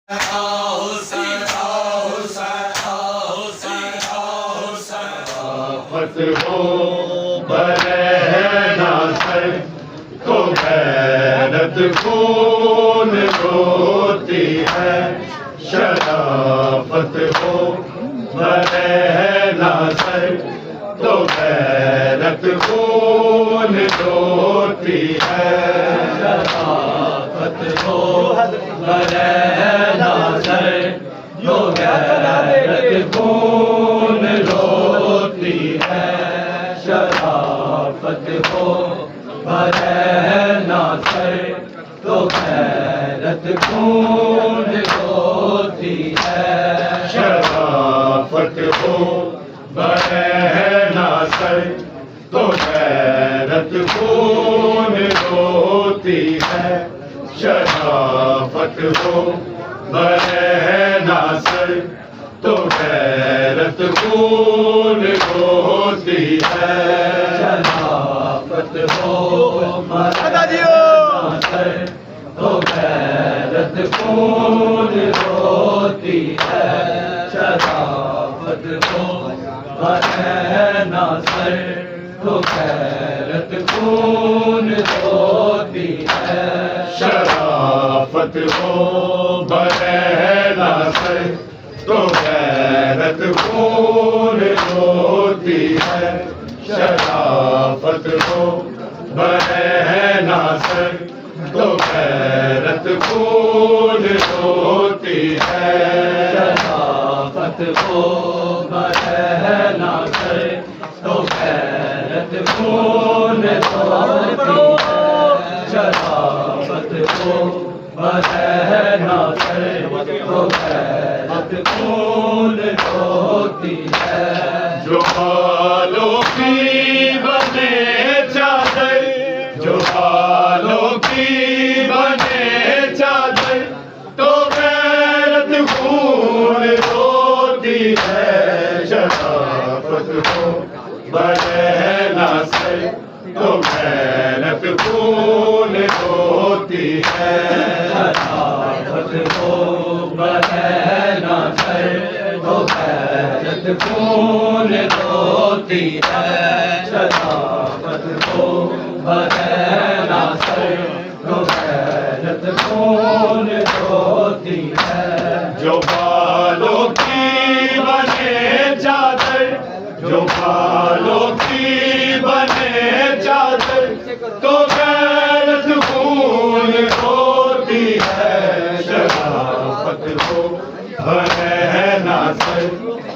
آفت ہو برے ناصر تو غیرت خون روتی ہے، شرافت ہو برے ناصر تو غیرت خون روتی ہے، شرافت ہو برے ناصر جو غیرت خون روتی ہے، شرافت ہو برے ناصر تو غیرت خون روتی ہے، شرافت ہو برے ناصر تو غیرت خون روتی ہے، شرافت ہو برے ناصر تو غیرت خون روتی ہے، شرافت ہو برے ناصر تو غیرت خون روتی ہے، شرافت ہو برے ناصر تو غیرت خون روتی ہے، شرافت ہو برے ناصر تو غیرت خون روتی ہے، شرافت ہو برے ناصر تو غیرت خون روتی ہے، شرافت ہو برے ناصر تو غیرت خون روتی ہے، شرافت ہو برے ناصر تو غیرت خون روتی ہے، جو بالوں کی بنے چادر، جو بالوں کی بنے چادر تو غیرت خون روتی ہے، شرافت ہو برے ناصر تو غیرت خون روتی ہے، شرافت ہو برے ناصر تو غیرت خون روتی ہے، شرافت ہو برے ناصر تو غیرت خون روتی ہے، جو بالوں کی بنے چادر، جو بالوں کی بنے چادر تو غیرت خون روتی ہے، شرافت ہو برے ناصر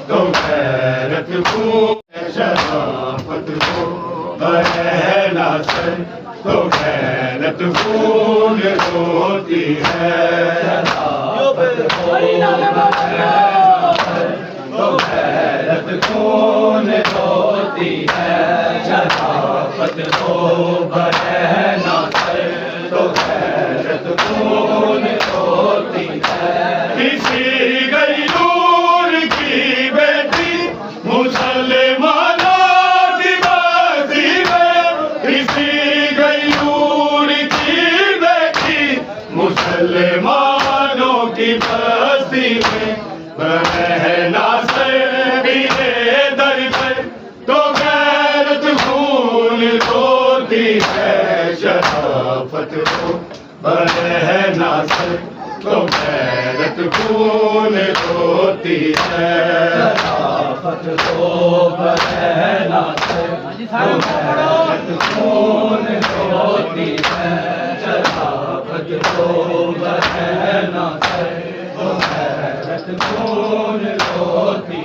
تو غیرت خون، شرافت ہو برے ناصر تو غیرت خون روتی ہے، شرافت ہو برے ناصر تو غیرت خون روتی ہے، شرافت ہو برے ناصر تو غیرت خون روتی ہے، کسی غیور کی بیٹی مسلمانوں کی بستی میں، کسی غیور کی بیٹی مسلمانوں کی بستی میں، برے ناصر میرے در پر تو غیرت خون روتی ہے، شرافت ہو برے ناصر تو غیرت خون روتی ہے، شرافت ہو برے ناصر تو غیرت خون روتی ہے، شرافت ہو برے ناصر تو غیرت خون روتی